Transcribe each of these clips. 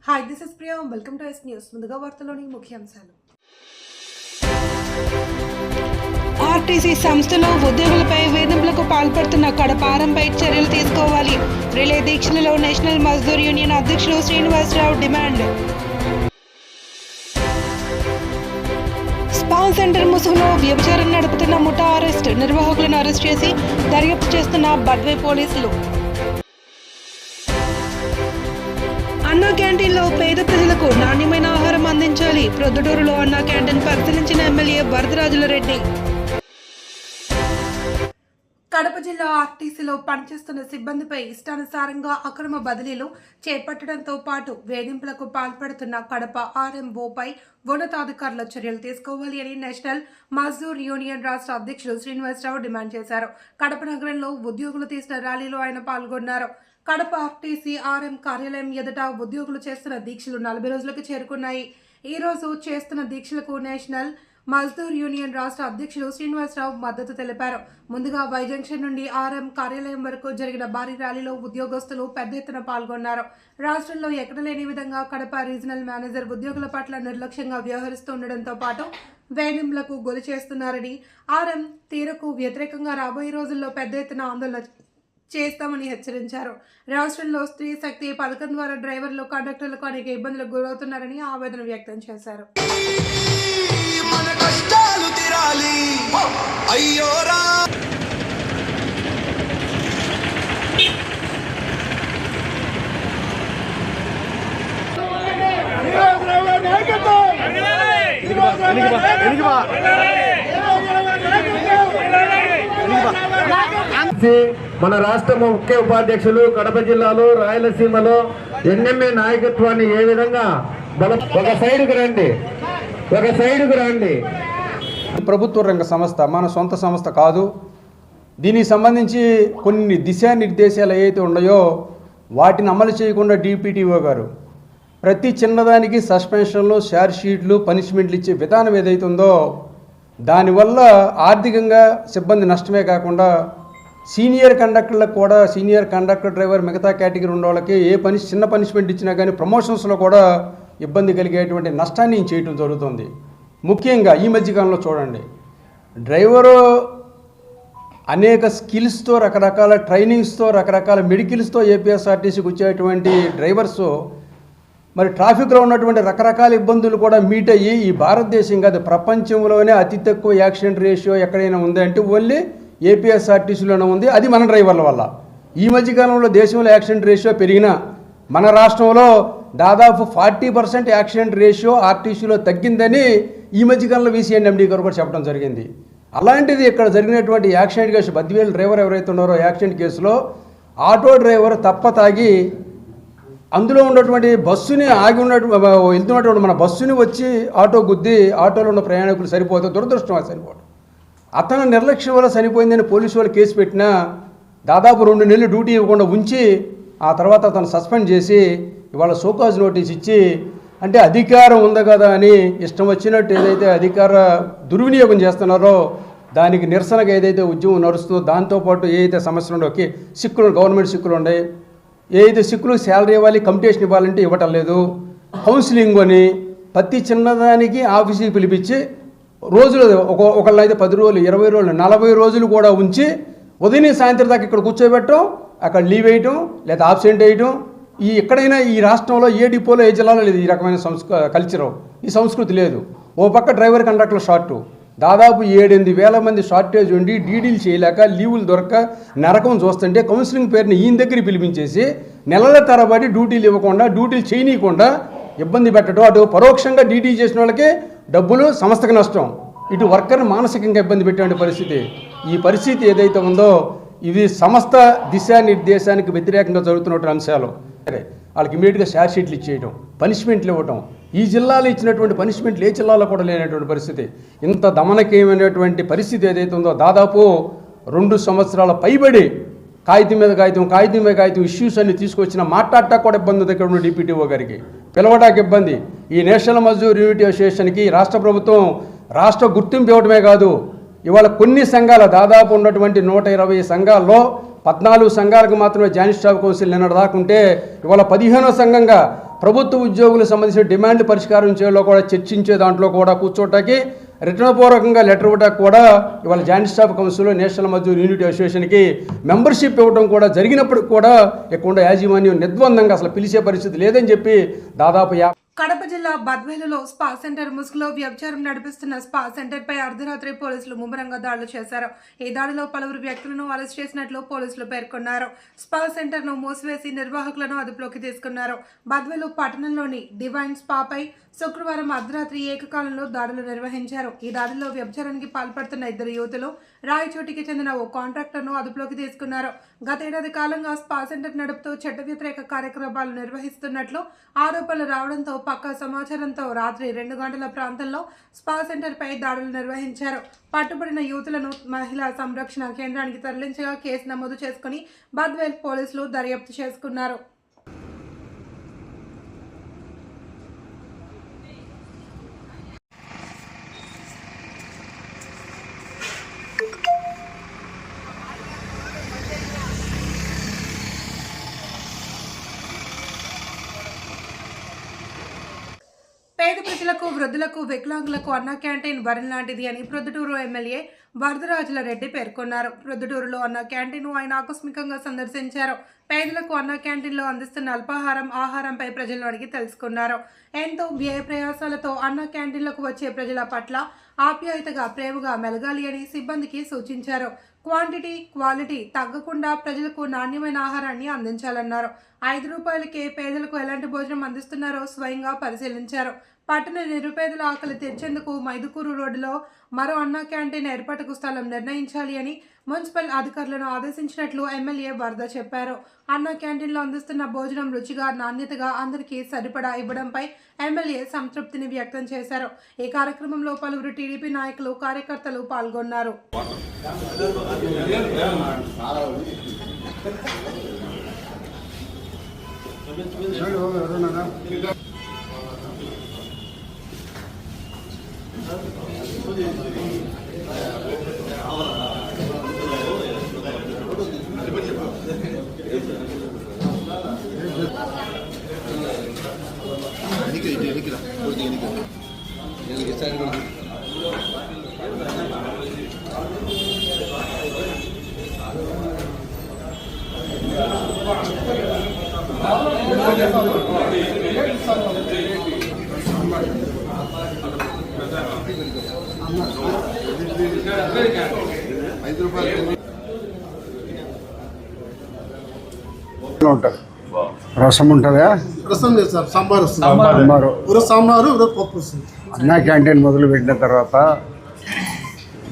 Hi, this is Priya. Welcome to S News. ముందుగా వార్తలోని ముఖ్యాంశాలు. RTC సంస్థలో ఉద్యోగులపై వేధింపులకు పాల్పడుతున్న కడపారంపై చర్యలు తీసుకోవాలి. రిలే దీక్షలలో నేషనల్ మజ్దూర్ యూనియన్ అధ్యక్షులు శ్రీనివాసరావు డిమాండ్. స్పా సెంటర్ ముసుగులో వ్యభిచారం నడుపుతున్న ముఠా అరెస్ట్. నిర్వాహకులను అరెస్ట్ చేసి దర్యాప్తు చేస్తున్న బడ్వే పోలీసులు. అన్నా క్యాంటీన్లో పేద ప్రజలకు నాణ్యమైన ఆహారం అందించాలి. ప్రొద్దుటూరులో అన్నా క్యాంటీన్ పరిశీలించిన ఎమ్మెల్యే వరదరాజుల రెడ్డి. కడప జిల్లా ఆర్టీసీలో పనిచేస్తున్న సిబ్బందిపై ఇష్టానుసారంగా అక్రమ బదిలీలు చేపట్టడంతో పాటు వేధింపులకు పాల్పడుతున్న కడప ఆర్ఎంఓపై ఉన్నతాధికారులు చర్యలు తీసుకోవాలి అని నేషనల్ మజ్దూర్ యూనియన్ రాష్ట్ర అధ్యక్షుడు శ్రీనివాసరావు డిమాండ్ చేశారు. కడప నగరంలో ఉద్యోగులు తీసిన ర్యాలీలో ఆయన పాల్గొన్నారు. కడప ఆర్టీసీ ఆర్ఎం కార్యాలయం ఎదుట ఉద్యోగులు చేస్తున్న దీక్షలు 40 రోజులకు చేరుకున్నాయి. ఈ రోజు చేస్తున్న దీక్షలకు నేషనల్ మజ్దూర్ యూనియన్ రాష్ట్ర అధ్యక్షుడు శ్రీనివాసరావు మద్దతు తెలిపారు. ముందుగా వై జంక్షన్ నుండి ఆర్ఎం కార్యాలయం వరకు జరిగిన భారీ ర్యాలీలో ఉద్యోగస్తులు పెద్ద ఎత్తున పాల్గొన్నారు. రాష్ట్రంలో ఎక్కడ లేని విధంగా కడప రీజనల్ మేనేజర్ ఉద్యోగుల పట్ల నిర్లక్ష్యంగా వ్యవహరిస్తుండటంతో పాటు వేధింపులకు గురి చేస్తున్నారని, ఆర్ఎం తీరుకు వ్యతిరేకంగా రాబోయే రోజుల్లో పెద్ద ఎత్తున ఆందోళన చేస్తామని హెచ్చరించారు. రాష్ట్రంలో స్త్రీ శక్తి పథకం ద్వారా డ్రైవర్లు, కండక్టర్లకు అనేక ఇబ్బందులకు గురవుతున్నారని ఆవేదన వ్యక్తం చేశారు. మన రాష్ట్ర ముఖ్య ఉపాధ్యక్షులు కడప జిల్లాలో రాయలసీమలో ఎన్ఎంఏ నాయకత్వాన్ని ఏ విధంగా ఒక సైడ్కు రండి. ప్రభుత్వ రంగ సంస్థ, మన సొంత సంస్థ కాదు. దీనికి సంబంధించి కొన్ని దిశానిర్దేశాలు ఏవైతే ఉన్నాయో వాటిని అమలు చేయకుండా డిపిటిఓ గారు ప్రతి చిన్నదానికి సస్పెన్షన్లు, షార్ట్ షీట్లు, పనిష్మెంట్లు ఇచ్చే విధానం ఏదైతే ఉందో దానివల్ల ఆర్థికంగా సిబ్బంది నష్టమే కాకుండా సీనియర్ కండక్టర్లకు కూడా, సీనియర్ కండక్టర్, డ్రైవర్, మిగతా కేటగిరీ ఉన్న వాళ్ళకి చిన్న పనిష్మెంట్ ఇచ్చినా కానీ ప్రమోషన్స్లో కూడా ఇబ్బంది కలిగేటువంటి నష్టాన్ని చేయటం జరుగుతుంది. ముఖ్యంగా ఈ మధ్యకాలంలో చూడండి, డ్రైవరు అనేక స్కిల్స్తో, రకరకాల ట్రైనింగ్స్తో, రకరకాల మెడికల్స్తో ఏపీఎస్ఆర్టీసీకి వచ్చేటువంటి డ్రైవర్సు మరి ట్రాఫిక్లో ఉన్నటువంటి రకరకాల ఇబ్బందులు కూడా మీట్ అయ్యి ఈ భారతదేశం కాదు ప్రపంచంలోనే అతి తక్కువ యాక్సిడెంట్ రేషియో ఎక్కడైనా ఉందంటే ఓన్లీ ఏపీఎస్ఆర్టీసీలోనే ఉంది. అది మన డ్రైవర్ల వల్ల. ఈ మధ్యకాలంలో దేశంలో యాక్సిడెంట్ రేషియో పెరిగినా మన రాష్ట్రంలో దాదాపు 40% యాక్సిడెంట్ రేషియో ఆర్టీసీలో తగ్గిందని ఈ మధ్యకాలంలో వీసీఎన్ఎండీ గారు కూడా చెప్పడం జరిగింది. అలాంటిది ఇక్కడ జరిగినటువంటి యాక్సిడెంట్ కేసు, బద్వేలు డ్రైవర్ ఎవరైతే ఉన్నారో యాక్సిడెంట్ కేసులో ఆటో డ్రైవర్ తాగి అందులో ఉన్నటువంటి బస్సుని వెళ్తున్నటువంటి మన బస్సుని వచ్చి ఆటో గుద్ది ఆటోలో ఉన్న ప్రయాణికులు సరిపోతే దురదృష్టం సరిపోవడం. అతను నిర్లక్ష్యం వల్ల చనిపోయిందని పోలీసు వాళ్ళు కేసు పెట్టినా దాదాపు 2 నెలలు డ్యూటీ ఇవ్వకుండా ఉంచి ఆ తర్వాత అతను సస్పెండ్ చేసి ఇవాళ షోకాజ్ నోటీస్ ఇచ్చి, అంటే అధికారం ఉంది కదా అని ఇష్టం వచ్చినట్టు ఏదైతే అధికార దుర్వినియోగం చేస్తున్నారో దానికి నిరసనగా ఏదైతే ఉద్యమం నడుస్తుందో దాంతోపాటు ఏదైతే సమస్యలు ఉండవు, సిక్కులు, గవర్నమెంట్ సిక్కులు ఉన్నాయి, ఏదైతే సిక్కులకు శాలరీ ఇవ్వాలి, కంపిటేషన్ ఇవ్వాలంటే ఇవ్వటం లేదు, కౌన్సిలింగ్ అని ప్రతి చిన్నదానికి ఆఫీస్కి పిలిపించి రోజులు ఒకళ్ళైతే 10 రోజులు, 20 రోజులు, 40 రోజులు కూడా ఉంచి ఉదయం సాయంత్రం దాకా ఇక్కడ కూర్చోబెట్టడం, అక్కడ లీవ్ వేయటం లేదా ఆబ్సెంట్ వేయటం. ఎక్కడైనా ఈ రాష్ట్రంలో ఏ డిపోలో ఏ జిల్లాలో లేదు ఈ రకమైన కల్చరు, ఈ సంస్కృతి లేదు. ఓ పక్క డ్రైవర్ కండక్టర్ షార్టు, దాదాపు 7-8 వేల మంది షార్టేజ్ ఉండి డీడీలు చేయలేక లీవులు దొరక నరకం చూస్తుంటే కౌన్సిలింగ్ పేరుని ఈయన దగ్గర పిలిపించేసి నెలల తరబడి డ్యూటీలు ఇవ్వకుండా, డ్యూటీలు చేయనీయకుండా ఇబ్బంది పెట్టడం. అటు పరోక్షంగా డీటీ చేసిన వాళ్ళకి డబ్బులు, సంస్థకు నష్టం, ఇటు వర్కర్ని మానసికంగా ఇబ్బంది పెట్టే పరిస్థితి. ఈ పరిస్థితి ఏదైతే ఉందో ఇది సంస్థ దిశానిర్దేశానికి వ్యతిరేకంగా జరుగుతున్నటువంటి అంశాలు. సరే, వాళ్ళకి ఇమీడియట్గా షార్ట్ షీట్లు ఇచ్చేయడం, పనిష్మెంట్లు ఇవ్వటం. ఈ జిల్లాలో ఇచ్చినటువంటి పనిష్మెంట్లు ఏ జిల్లాలో కూడా లేనటువంటి పరిస్థితి. ఇంత దమనకీయమైనటువంటి పరిస్థితి ఏదైతే ఉందో దాదాపు 2 సంవత్సరాల పైబడి కాగితం మీద కాగితం ఇష్యూస్ అన్ని తీసుకొచ్చిన మాట్లాడటానికి కూడా ఇబ్బంది ఉంది. ఇక్కడ ఉన్న డిపిటిఓ గారికి పిలవడానికి ఇబ్బంది. ఈ నేషనల్ మజ్దూర్ యూనిటీ అసోసియేషన్కి రాష్ట్ర ప్రభుత్వం రాష్ట్ర గుర్తింపు ఇవ్వడమే కాదు, ఇవాళ కొన్ని సంఘాల దాదాపు ఉన్నటువంటి 120 సంఘాల్లో 14 సంఘాలకు మాత్రమే జాయింట్ స్టాఫ్ కౌన్సిల్ నిన్నటి దాకుంటే ఇవాళ 15వ సంఘంగా ప్రభుత్వ ఉద్యోగులకు సంబంధించిన డిమాండ్లు పరిష్కారం చేయడంలో కూడా చర్చించే దాంట్లో కూడా కూర్చోటానికి రిటర్నపూర్వకంగా లెటర్ ఇవ్వడానికి కూడా ఇవాళ joint staff council national Mazdoor unity అసోసియేషన్కి మెంబర్షిప్ ఇవ్వడం కూడా జరిగినప్పటికి కూడా ఇక్కడ యాజమాన్యం నిర్ద్వందంగా అసలు పిలిచే పరిస్థితి లేదని చెప్పి దాదాపు కడప జిల్లా బద్వేలులో స్పా సెంటర్ ముసుగులో వ్యభిచారం నడిపిస్తున్న స్పా సెంటర్ పై అర్ధరాత్రి పోలీసులు ముమ్మరంగా దాడులు చేశారు. ఈ దాడిలో పలువురు వ్యక్తులను అరెస్ట్ చేసినట్లు పోలీసులు పేర్కొన్నారు. స్పా సెంటర్ ను మూసివేసి నిర్వాహకులను అదుపులోకి తీసుకున్నారు. బద్వేలు పట్టణంలోని డివైన్ స్పాపై శుక్రవారం అర్ధరాత్రి ఏకకాలంలో దాడులు నిర్వహించారు. ఈ దాడిలో వ్యభిచారానికి పాల్పడుతున్న ఇద్దరు యువతులు రాయచోటికి చెందిన ఓ కాంట్రాక్టర్ను అదుపులోకి తీసుకున్నారు. గతేడాది కాలంగా స్పా సెంటర్ నడుపుతూ చట్ట వ్యతిరేక కార్యక్రమాలు నిర్వహిస్తున్నట్లు ఆరోపణలు రావడంతో పక్కా సమాచారంతో రాత్రి 2 గంటల ప్రాంతంలో స్పా సెంటర్ పై దాడులు నిర్వహించారు. పట్టుబడిన యువతులను మహిళా సంరక్షణ కేంద్రానికి తరలించగా కేసు నమోదు చేసుకుని బద్వేల్ పోలీసులు దర్యాప్తు చేసుకున్నారు. పేద ప్రజలకు, వృద్ధులకు, వికలాంగులకు అన్న క్యాంటీన్ వరం లాంటిది అని ప్రొద్దుటూరు ఎమ్మెల్యే వరదరాజుల రెడ్డి పేర్కొన్నారు. ప్రొద్దుటూరులో అన్న క్యాంటీన్ ఆయన ఆకస్మికంగా సందర్శించారు. పేదలకు అన్న క్యాంటీన్లో అందిస్తున్న అల్పాహారం, ఆహారంపై ప్రజలను అడిగి తెలుసుకున్నారు. ఎంతో వ్యయ ప్రయాసాలతో అన్న క్యాంటీన్లకు వచ్చే ప్రజల పట్ల ఆప్యాయతగా, ప్రేమగా మెలగాలి అని సిబ్బందికి సూచించారు. క్వాంటిటీ, క్వాలిటీ తగ్గకుండా ప్రజలకు నాణ్యమైన ఆహారాన్ని అందించాలన్నారు. 5 రూపాయలకే పేదలకు ఎలాంటి భోజనం అందిస్తున్నారో స్వయంగా పరిశీలించారు. పట్టణ నిరుపేదల ఆకలి తీర్చేందుకు మైదుకూరు రోడ్డులో మరో అన్న క్యాంటీన్ ఏర్పాటుకు స్థలం నిర్ణయించాలి అని మున్సిపల్ అధికారులను ఆదేశించినట్లు ఎమ్మెల్యే వరద చెప్పారు. అన్న క్యాంటీన్లో అందిస్తున్న భోజనం రుచిగా, నాణ్యతగా అందరికీ సరిపడా ఇవ్వడంపై ఎమ్మెల్యే సంతృప్తిని వ్యక్తం చేశారు. ఈ కార్యక్రమంలో పలువురు టీడీపీ నాయకులు, కార్యకర్తలు పాల్గొన్నారు. ఉంటుంది. రసం ఉంటుందా? రసం లేదు సార్, సాంబార్ వస్తుంది. సాంబారు పప్పు వస్తుంది. అన్నా క్యాంటీన్ మొదలుపెట్టిన తర్వాత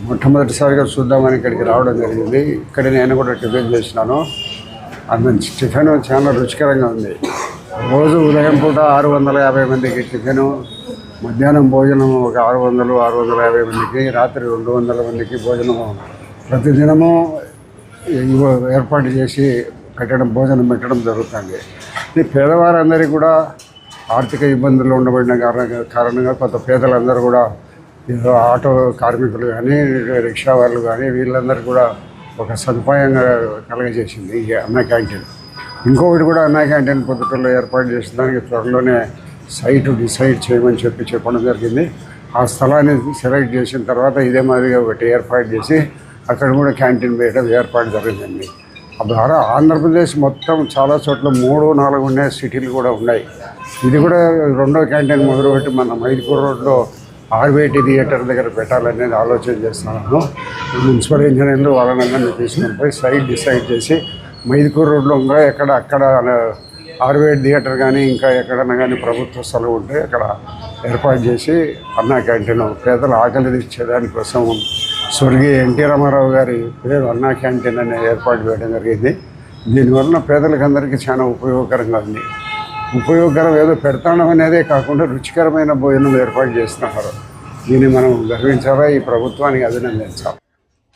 మొట్టమొదటిసారిగా చూద్దామని ఇక్కడికి రావడం జరిగింది. ఇక్కడ నేను కూడా టిఫిన్ చేసినాను. అది టిఫిన్ చాలా రుచికరంగా ఉంది. రోజు ఉదయం పూట 650 మందికి టిఫిను, మధ్యాహ్నం భోజనం ఒక 600-650 మందికి, రాత్రి 200 మందికి భోజనము ప్రతిదినము ఏర్పాటు చేసి భోజనం పెట్టడం జరుగుతుంది. ఇది పేదవారందరికీ కూడా ఆర్థిక ఇబ్బందులు ఉండబడిన కారణంగా కొంత పేదలందరూ కూడా ఆటో కార్మికులు కానీ, రిక్షా వాళ్ళు కానీ వీళ్ళందరూ కూడా ఒక సదుపాయంగా కలగజేసింది ఈ అన్న క్యాంటీన్. ఇంకొకటి కూడా అన్న క్యాంటీన్ పొద్దుటూరులో ఏర్పాటు చేసిన దానికి త్వరలోనే సైటు డిసైడ్ చేయమని చెప్పడం జరిగింది. ఆ స్థలాన్ని సెలెక్ట్ చేసిన తర్వాత ఇదే మాదిరిగా ఒకటి ఏర్పాటు చేసి అక్కడ కూడా క్యాంటీన్ వేయడం ఏర్పాటు జరిగిందండి. ద్వారా ఆంధ్రప్రదేశ్ మొత్తం చాలా చోట్ల 3-4 ఉన్నాయి, సిటీలు కూడా ఉన్నాయి. ఇది కూడా రెండో క్యాంటీన్ మొదలుపెట్టి మన మైదుకూరు రోడ్లో ఆర్వేటి థియేటర్ దగ్గర పెట్టాలనేది ఆలోచన చేస్తున్నాను. మున్సిపల్ ఇంజనీర్లు వాళ్ళనందరినీ తీసుకొని పోయి సైట్ డిసైడ్ చేసి మైదుకూరు రోడ్లో ఇంకా అక్కడ ఆర్వేటి థియేటర్ కానీ ఇంకా ఎక్కడన్నా కానీ ప్రభుత్వ స్థలం ఉంటే అక్కడ ఏర్పాటు చేసి అన్నా క్యాంటీన్ పేదల ఆకలి తీర్చేదానికోసం స్వర్గీయ ఎన్టీ రామారావు గారి పేరు అన్నా క్యాంటీన్ అనే ఏర్పాటు చేయడం జరిగింది. దీనివల్ల పేదలకు అందరికీ చాలా ఉపయోగకరంగా ఉంది. ఉపయోగకరం ఏదో పెడతాడం అనేదే కాకుండా రుచికరమైన భోజనం ఏర్పాటు చేస్తున్నారు. దీన్ని మనం గర్వించాలా, ఈ ప్రభుత్వానికి అభినందించాలి.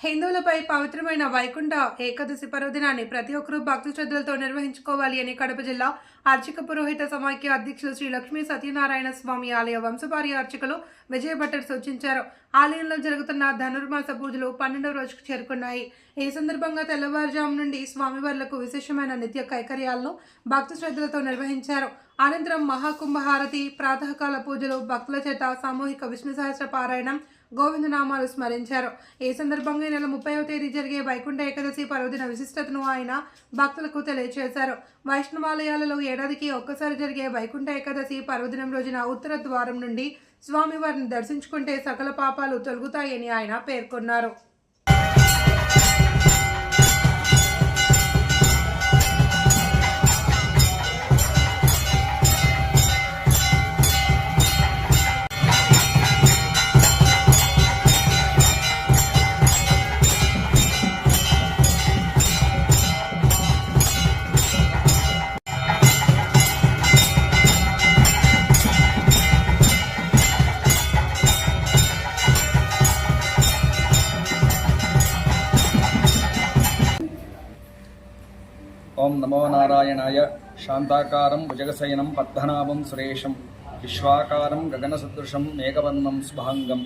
హిందువులపై పవిత్రమైన వైకుంఠ ఏకాదశి పర్వదినాన్ని ప్రతి ఒక్కరూ భక్తి శ్రద్ధలతో నిర్వహించుకోవాలి అని కడప జిల్లా అర్చక పురోహిత సమాఖ్య అధ్యక్షులు శ్రీ లక్ష్మీ సత్యనారాయణ స్వామి ఆలయ వంశపార్య అర్చకులు విజయ భట్టర్ సూచించారు. ఆలయంలో జరుగుతున్న ధనుర్మాస పూజలు 12వ రోజుకు చేరుకున్నాయి. ఈ సందర్భంగా తెల్లవారుజాము నుండి స్వామివార్లకు విశేషమైన నిత్య కైకర్యాలను భక్తి శ్రద్ధలతో నిర్వహించారు. అనంతరం మహాకుంభహారతి, ప్రాతకాల పూజలు, భక్తుల చేత సామూహిక విష్ణు సహస్ర పారాయణం, గోవిందనామాలు స్మరించారు. ఈ సందర్భంగా ఈ నెల 30వ తేదీ జరిగే వైకుంఠ ఏకాదశి పర్వదిన విశిష్టతను ఆయన భక్తులకు తెలియజేశారు. వైష్ణవాలయాలలో ఏడాదికి ఒక్కసారి జరిగే వైకుంఠ ఏకాదశి పర్వదినం రోజున ఉత్తర ద్వారం నుండి స్వామివారిని దర్శించుకుంటే సకల పాపాలు తొలగుతాయని ఆయన పేర్కొన్నారు. ఓం నమో నారాయణాయ. శాంతాకారం భుజగశయనం పద్మనాభం సురేశం విశ్వాకారం గగనసదృశం మేఘవర్ణం శుభాంగం.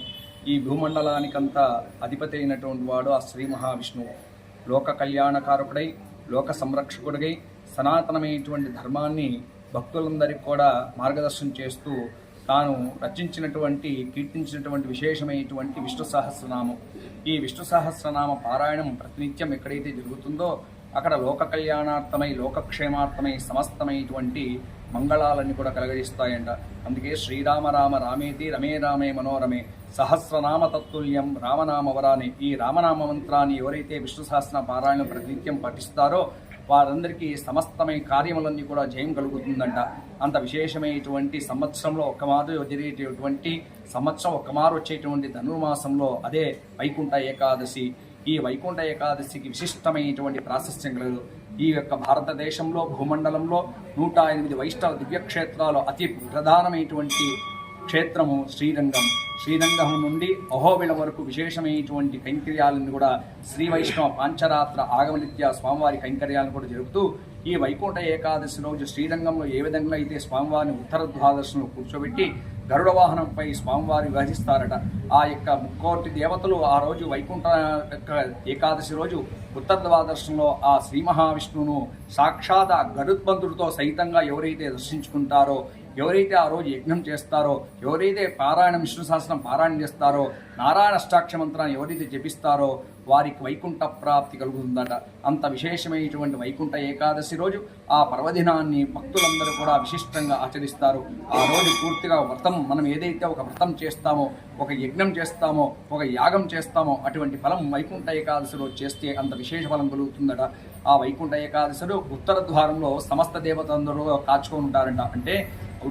ఈ భూమండలానికంతా అధిపతి అయినటువంటి వాడు ఆ శ్రీ మహావిష్ణువు. లోక కళ్యాణకారకుడై, లోక సంరక్షకుడిగై, సనాతనమైనటువంటి ధర్మాన్ని భక్తులందరికీ కూడా మార్గదర్శనం చేస్తూ తాను రచించినటువంటి, కీర్తించినటువంటి విశేషమైనటువంటి విష్ణు సహస్రనామం. ఈ విష్ణు సహస్రనామ పారాయణం ప్రతినిత్యం ఎక్కడైతే జరుగుతుందో అక్కడ లోక కళ్యాణార్థమై, లోకక్షేమార్థమై సమస్తమైనటువంటి మంగళాలన్నీ కూడా కలగజేస్తాయంట. అందుకే శ్రీరామ రామ రామేతి రమే రామే మనోరమే సహస్రనామ తత్తుల్యం రామనామవరాని. ఈ రామనామ మంత్రాన్ని ఎవరైతే విష్ణు సహస్ర పారాయణం ప్రతినిత్యం పఠిస్తారో వారందరికీ సమస్తమైన కార్యములన్నీ కూడా జయం కలుగుతుందంట. అంత విశేషమైనటువంటి సంవత్సరంలో ఒక్కమారు జరిగేటటువంటి సంవత్సరం ఒక్కమారు వచ్చేటువంటి ధనుర్మాసంలో అదే వైకుంఠ ఏకాదశి. ఈ వైకుంఠ ఏకాదశికి విశిష్టమైనటువంటి ప్రాశస్త్యం కలదు. ఈ యొక్క భారతదేశంలో భూమండలంలో 108 వైష్ణవ దివ్యక్షేత్రాలు అతి ప్రధానమైనటువంటి క్షేత్రము శ్రీరంగం. శ్రీరంగం నుండి అహోబిళం వరకు విశేషమైనటువంటి కైంకర్యాలను కూడా శ్రీ వైష్ణవ పాంచరాత్ర ఆగమనిత్య స్వామివారి కైంకర్యాలను కూడా జరుపుతూ ఈ వైకుంఠ ఏకాదశి రోజు శ్రీరంగంలో ఏ విధంగా అయితే స్వామివారిని ఉత్తర ద్వాదశంలో కూర్చోబెట్టి గరుడ వాహనంపై స్వామివారి విహరిస్తారట. ఆ యొక్క 3,000,000 దేవతలు ఆ రోజు వైకుంఠ ఏకాదశి రోజు ఉత్తర ద్వాదశంలో ఆ శ్రీ మహావిష్ణువును సాక్షాత్ గరుత్మంతుడితో సహితంగా ఎవరైతే దర్శించుకుంటారో, ఎవరైతే ఆ రోజు యజ్ఞం చేస్తారో, ఎవరైతే పారాయణం విష్ణు సహస్రం పారాయణం చేస్తారో, నారాయణ అష్టాక్ష మంత్రాన్ని ఎవరైతే జపిస్తారో వారికి వైకుంఠ ప్రాప్తి కలుగుతుందట. అంత విశేషమైనటువంటి వైకుంఠ ఏకాదశి రోజు ఆ పర్వదినాన్ని భక్తులందరూ కూడా విశిష్టంగా ఆచరిస్తారు. ఆ రోజు పూర్తిగా వ్రతం, మనం ఏదైతే ఒక వ్రతం చేస్తామో, ఒక యజ్ఞం చేస్తామో, ఒక యాగం చేస్తామో అటువంటి ఫలం వైకుంఠ ఏకాదశి రోజు చేస్తే అంత విశేష ఫలం కలుగుతుందట. ఆ వైకుంఠ ఏకాదశిలో ఉత్తర ద్వారంలో సమస్త దేవతలందరూ కాచుకొని ఉంటారంట. అంటే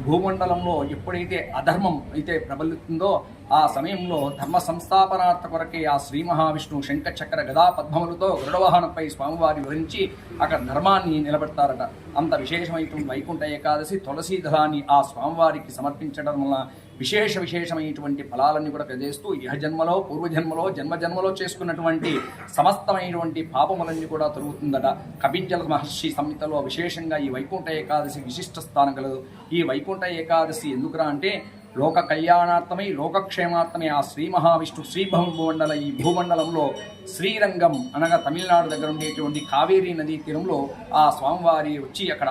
భూమండలంలో ఎప్పుడైతే అధర్మం అయితే ప్రబలుతుందో ఆ సమయంలో ధర్మ సంస్థాపనార్థ కొరకే ఆ శ్రీ మహావిష్ణువు శంఖ చక్ర గదా పద్మములతో గరుడవాహనంపై స్వామివారి వివరించి అక్కడ ధర్మాన్ని నిలబెడతారట. అంత విశేషమైనటువంటి వైకుంఠ ఏకాదశి తులసీ దళాన్ని ఆ స్వామివారికి సమర్పించడం వల్ల విశేషమైనటువంటి ఫలాలన్నీ కూడా కలిగేస్తూ ఇహజన్మలో, పూర్వజన్మలో, జన్మజన్మలో చేసుకున్నటువంటి సమస్తమైనటువంటి పాపములన్నీ కూడా తొలుగుతుందట. కపింజల మహర్షి సంహితలో విశేషంగా ఈ వైకుంఠ ఏకాదశి విశిష్ట స్థానం కలదు. ఈ వైకుంఠ ఏకాదశి ఎందుకురా అంటే లోక కళ్యాణార్థమై, లోకక్షేమార్థమై ఆ శ్రీ మహావిష్ణు శ్రీభూమండల ఈ భూమండలంలో శ్రీరంగం అనగా తమిళనాడు దగ్గర ఉండేటువంటి కావేరీ నదీ తీరంలో ఆ స్వామివారి వచ్చి అక్కడ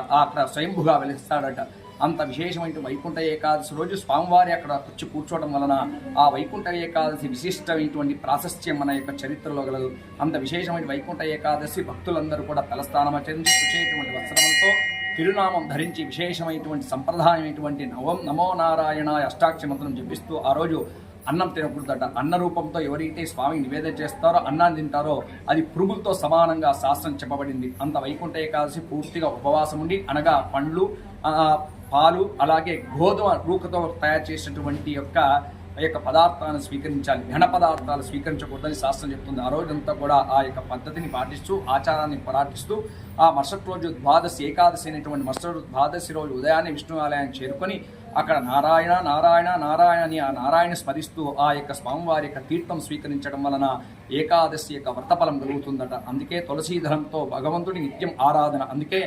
స్వయంభుగా వెలిస్తాడట. అంత విశేషమైన వైకుంఠ ఏకాదశి రోజు స్వామివారి అక్కడ వచ్చి కూర్చోవడం వలన ఆ వైకుంఠ ఏకాదశి విశిష్టమైనటువంటి ప్రాశస్త్యం మన యొక్క చరిత్రలో గలదు. అంత విశేషమైన వైకుంఠ ఏకాదశి భక్తులందరూ కూడా తలస్థానం వచ్చేటువంటి వస్త్రములతో తిరునామం ధరించి విశేషమైనటువంటి సంప్రదాయమైనటువంటి నమో నారాయణాయ అష్టాక్షర మంత్రం జపిస్తూ ఆ రోజు అన్నం తినకూడదట. అన్న రూపంతో ఎవరైతే స్వామికి నివేదన చేస్తారో, అన్నాన్ని తింటారో అది పురుగులతో సమానంగా శాస్త్రం చెప్పబడింది. అంత వైకుంఠ ఏకాదశి పూర్తిగా ఉపవాసం ఉండి, అనగా పండ్లు, పాలు, అలాగే గోధుమ రూకతో తయారు చేసినటువంటి యొక్క ఆ యొక్క పదార్థాలను స్వీకరించాలి, ఘన పదార్థాలు స్వీకరించకూడదని శాస్త్రం చెప్తుంది. ఆ రోజంతా కూడా ఆ యొక్క పద్ధతిని పాటిస్తూ ఆచారాన్ని పాటిస్తూ ఆ మరుసటి రోజు ద్వాదశి ఏకాదశి అయినటువంటి మరుసటి ద్వాదశి రోజు ఉదయాన్నే విష్ణు ఆలయాన్ని చేరుకొని అక్కడ నారాయణ నారాయణ నారాయణ అని ఆ నారాయణ స్మరిస్తూ ఆ యొక్క స్వామివారి యొక్క తీర్థం స్వీకరించడం వలన ఏకాదశి యొక్క వ్రతఫలం కలుగుతుందట. అందుకే తులసీధరంతో భగవంతుడి నిత్యం ఆరాధన. అందుకే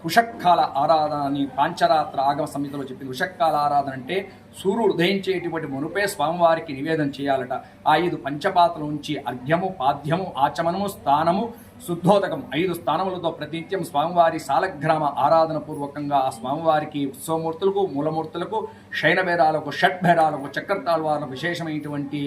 ఉషక్కాల ఆరాధన అని పాంచరాత్ర ఆగమ సంహితలో చెప్పింది. ఉషక్కాల ఆరాధన అంటే సూర్యుడు ఉదయించేటువంటి మునుపే స్వామివారికి నివేదన చేయాలట. ఆ 5 పంచపాత్రల నుంచి అర్ఘ్యము, పాద్యము, ఆచమనము, స్థానము, శుద్ధోదకం 5 స్థానములతో ప్రతినిత్యం స్వామివారి సాలగ్రామ ఆరాధన పూర్వకంగా ఆ స్వామివారికి ఉత్సవమూర్తులకు, మూలమూర్తులకు, శయనభేదాలకు, షట్భేదాలకు, చక్రతాళ్వార్లకు విశేషమైనటువంటి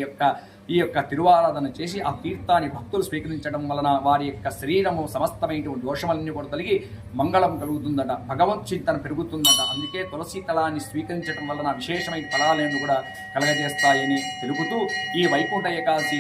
ఈ యొక్క తిరువారాధన చేసి ఆ తీర్థాన్ని భక్తులు స్వీకరించడం వలన వారి యొక్క శరీరము సమస్తమైనటువంటి దోషములన్నీ కూడా తొలగి మంగళం కలుగుతుందట, భగవత్ చింతన పెరుగుతుందట. అందుకే తులసి తలాన్ని స్వీకరించడం వలన విశేషమైన ఫలాలను కూడా కలగజేస్తాయని తెలుపుతూ ఈ వైకుంఠ ఏకాదశి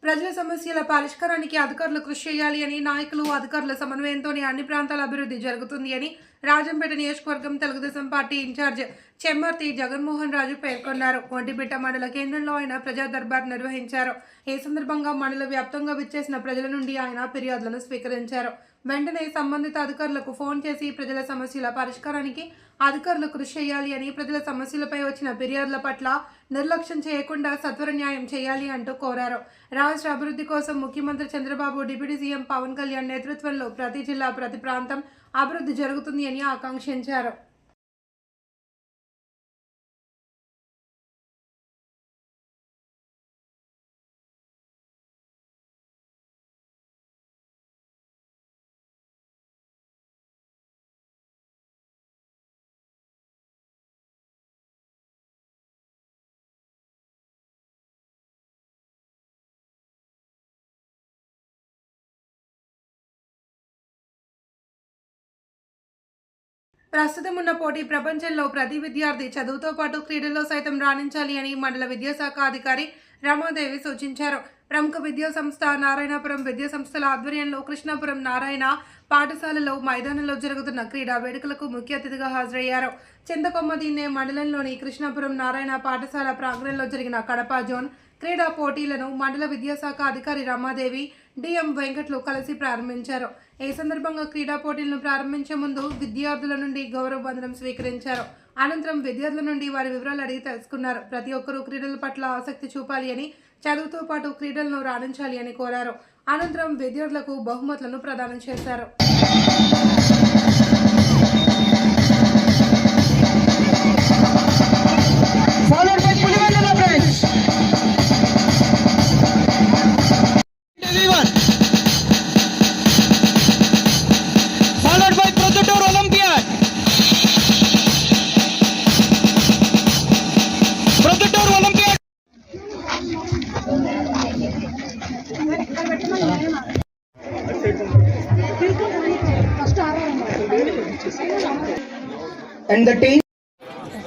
ప్రజల సమస్యల పరిష్కారానికి అధికారులు కృషి చేయాలి అని, నాయకులు అధికారుల సమన్వయంతోనే అన్ని ప్రాంతాల అభివృద్ధి జరుగుతుంది అని రాజంపేట నియోజకవర్గం తెలుగుదేశం పార్టీ ఇన్ఛార్జ్ చెమ్మర్తి జగన్మోహన్ రాజు పేర్కొన్నారు. ఒంటిపేట మండల కేంద్రంలో ఆయన ప్రజా దర్బార్ నిర్వహించారు. ఈ సందర్భంగా మండల వ్యాప్తంగా విచ్చేసిన ప్రజల నుండి ఆయన ఫిర్యాదులను స్వీకరించారు. వెంటనే సంబంధిత అధికారులకు ఫోన్ చేసి ప్రజల సమస్యల పరిష్కారానికి అధికారులు కృషి చేయాలి అని, ప్రజల సమస్యలపై వచ్చిన ఫిర్యాదుల పట్ల నిర్లక్ష్యం చేయకుండా సత్వర న్యాయం చేయాలి అంటూ కోరారు. రాష్ట్ర అభివృద్ధి కోసం ముఖ్యమంత్రి చంద్రబాబు, డిప్యూటీ సీఎం పవన్ కళ్యాణ్ నేతృత్వంలో ప్రతి జిల్లా, ప్రతి ప్రాంతం అభివృద్ధి జరుగుతుంది అని ఆకాంక్షించారు. ప్రస్తుతం ఉన్న పోటీ ప్రపంచంలో ప్రతి విద్యార్థి చదువుతో పాటు క్రీడల్లో సైతం రాణించాలి అని మండల విద్యాశాఖ అధికారి రమాదేవి సూచించారు. ప్రముఖ విద్యా సంస్థ నారాయణపురం విద్యా సంస్థల ఆధ్వర్యంలో కృష్ణాపురం నారాయణ పాఠశాలలో మైదానంలో జరుగుతున్న క్రీడా వేడుకలకు ముఖ్య అతిథిగా హాజరయ్యారు. చింతకొమ్మదీన్నే మండలంలోని కృష్ణాపురం నారాయణ పాఠశాల ప్రాంగణంలో జరిగిన కడప జోన్ క్రీడా పోటీలను మండల విద్యాశాఖ అధికారి రమాదేవి, డిఎం వెంకట్లు కలిసి ప్రారంభించారు. ఈ సందర్భంగా క్రీడా పోటీలను ప్రారంభించే ముందు విద్యార్థుల నుండి గౌరవ వందనం స్వీకరించారు. అనంతరం విద్యార్థుల నుండి వారి వివరాలు అడిగి తెలుసుకున్నారు. ప్రతి ఒక్కరూ క్రీడల పట్ల ఆసక్తి చూపాలి అని, చదువుతో పాటు క్రీడలను రాణించాలి అని కోరారు. అనంతరం విద్యార్థులకు బహుమతులను ప్రదానం చేశారు.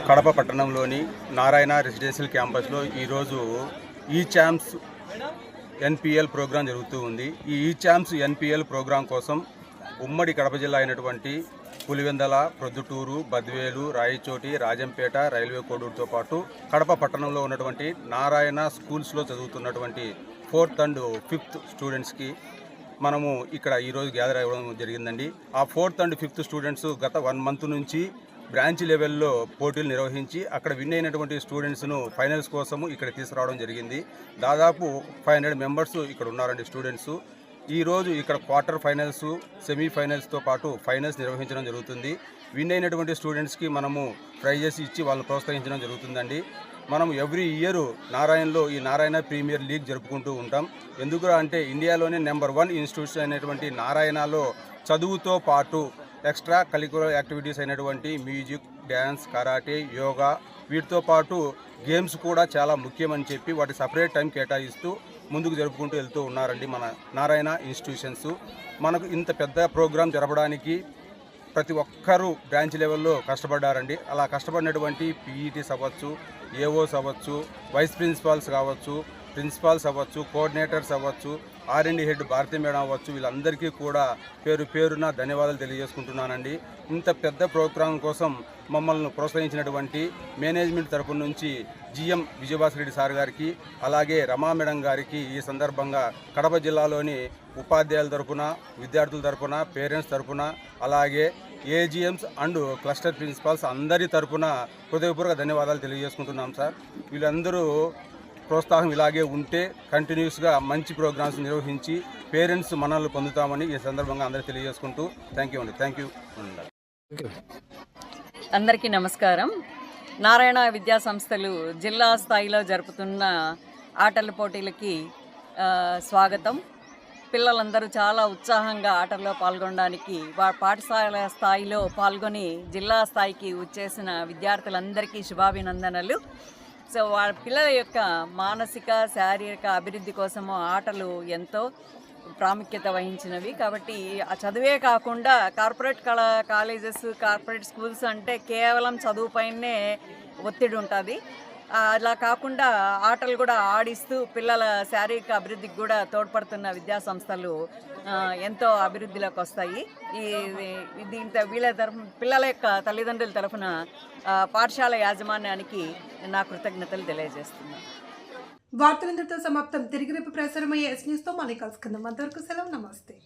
కడప పట్టణంలోని నారాయణ రెసిడెన్షియల్ క్యాంపస్లో ఈరోజు ఈ-ఛాంప్స్ ఎన్పిఎల్ ప్రోగ్రాం జరుగుతూ ఉంది. ఈ ఈ-ఛాంప్స్ ఎన్పిఎల్ ప్రోగ్రాం కోసం ఉమ్మడి కడప జిల్లా అయినటువంటి పులివెందల, ప్రొద్దుటూరు, బద్వేలు, రాయచోటి, రాజంపేట, రైల్వే కోడూరుతో పాటు కడప పట్టణంలో ఉన్నటువంటి నారాయణ స్కూల్స్లో చదువుతున్నటువంటి 4th and 5th స్టూడెంట్స్కి మనము ఇక్కడ ఈరోజు గ్యాదర్ అవ్వడం జరిగిందండి. ఆ 4th and 5th స్టూడెంట్స్ గత 1 month నుంచి బ్రాంచ్ లెవెల్లో పోటీలు నిర్వహించి అక్కడ విన్ అయినటువంటి స్టూడెంట్స్ను ఫైనల్స్ కోసము ఇక్కడ తీసుకురావడం జరిగింది. దాదాపు 500 మెంబర్స్ ఇక్కడ ఉన్నారండి స్టూడెంట్స్. ఈరోజు ఇక్కడ క్వార్టర్ ఫైనల్స్, సెమీఫైనల్స్తో పాటు ఫైనల్స్ నిర్వహించడం జరుగుతుంది. విన్ అయినటువంటి స్టూడెంట్స్కి మనము ప్రైజెస్ ఇచ్చి వాళ్ళని ప్రోత్సహించడం జరుగుతుందండి. మనం ఎవ్రీ ఇయర్ నారాయణలో ఈ నారాయణ ప్రీమియర్ లీగ్ జరుపుకుంటూ ఉంటాం. ఎందుకు అంటే ఇండియాలోనే నెంబర్ 1 ఇన్స్టిట్యూషన్ అయినటువంటి నారాయణలో చదువుతో పాటు ఎక్స్ట్రా కరిక్యులర్ యాక్టివిటీస్ అయినటువంటి మ్యూజిక్, డ్యాన్స్, కరాటే, యోగా వీటితో పాటు గేమ్స్ కూడా చాలా ముఖ్యమని చెప్పి వాటి సపరేట్ టైం కేటాయిస్తూ ముందుకు జరుపుకుంటూ వెళ్తూ ఉన్నారండి మన నారాయణ ఇన్స్టిట్యూషన్స్. మనకు ఇంత పెద్ద ప్రోగ్రాం జరపడానికి ప్రతి ఒక్కరూ బ్రాంచ్ లెవెల్లో కష్టపడ్డారండి. అలా కష్టపడినటువంటి పీఈటీస్ అవ్వచ్చు, ఏఓస్ అవ్వచ్చు, వైస్ ప్రిన్సిపాల్స్ కావచ్చు, ప్రిన్సిపాల్స్ అవ్వచ్చు, కోఆర్డినేటర్స్ అవ్వచ్చు, R&D హెడ్ భారతి మేడం అవ్వచ్చు, వీళ్ళందరికీ కూడా పేరు పేరున ధన్యవాదాలు తెలియజేసుకుంటున్నానండి. ఇంత పెద్ద ప్రోగ్రాం కోసం మమ్మల్ని ప్రోత్సహించినటువంటి మేనేజ్మెంట్ తరపు నుంచి GM విజయభాస్కర్ రెడ్డి సార్ గారికి, అలాగే రమా మేడం గారికి ఈ సందర్భంగా కడప జిల్లాలోని ఉపాధ్యాయుల తరపున, విద్యార్థుల తరపున, పేరెంట్స్ తరపున, అలాగే AGMs అండ్ క్లస్టర్ ప్రిన్సిపాల్స్ అందరి తరపున హృదయపూర్వక ధన్యవాదాలు తెలియజేసుకుంటున్నాం సార్. వీళ్ళందరూ ప్రోత్సాహం ఇలాగే ఉంటే కంటిన్యూస్గా మంచి ప్రోగ్రామ్స్ నిర్వహించి పేరెంట్స్ మన్ననలు పొందుతామని ఈ సందర్భంగా అందరూ తెలియజేసుకుంటూ థ్యాంక్ యూ. అందరికీ నమస్కారం. నారాయణ విద్యా సంస్థలు జిల్లా స్థాయిలో జరుపుతున్న ఆటల పోటీలకి స్వాగతం. పిల్లలందరూ చాలా ఉత్సాహంగా ఆటల్లో పాల్గొనడానికి పాఠశాల స్థాయిలో పాల్గొని జిల్లా స్థాయికి వచ్చేసిన విద్యార్థులందరికీ శుభాభినందనలు. సో వాళ్ళ పిల్లల యొక్క మానసిక శారీరక అభివృద్ధి కోసము ఆటలు ఎంతో ప్రాముఖ్యత వహించినవి. కాబట్టి ఆ చదువే కాకుండా కార్పొరేట్ కాలేజెస్, కార్పొరేట్ స్కూల్స్ అంటే కేవలం చదువుపైనే ఒత్తిడి ఉంటుంది. అలా కాకుండా ఆటలు కూడా ఆడిస్తూ పిల్లల శారీరక అభివృద్ధికి కూడా తోడ్పడుతున్న విద్యా సంస్థలు ఎంతో అభివృద్ధిలోకి వస్తాయి. దీంతో వీళ్ళ తరఫున పిల్లల యొక్క తల్లిదండ్రుల తరఫున పాఠశాల యాజమాన్యానికి నా కృతజ్ఞతలు తెలియజేస్తున్నాను. వార్తలందరితో సమాప్తం. తిరిగి రేపు ప్రసారమయ్యే S News తో మళ్ళీ కలుసుకుందాం. అంతవరకు సెలవు. నమస్తే.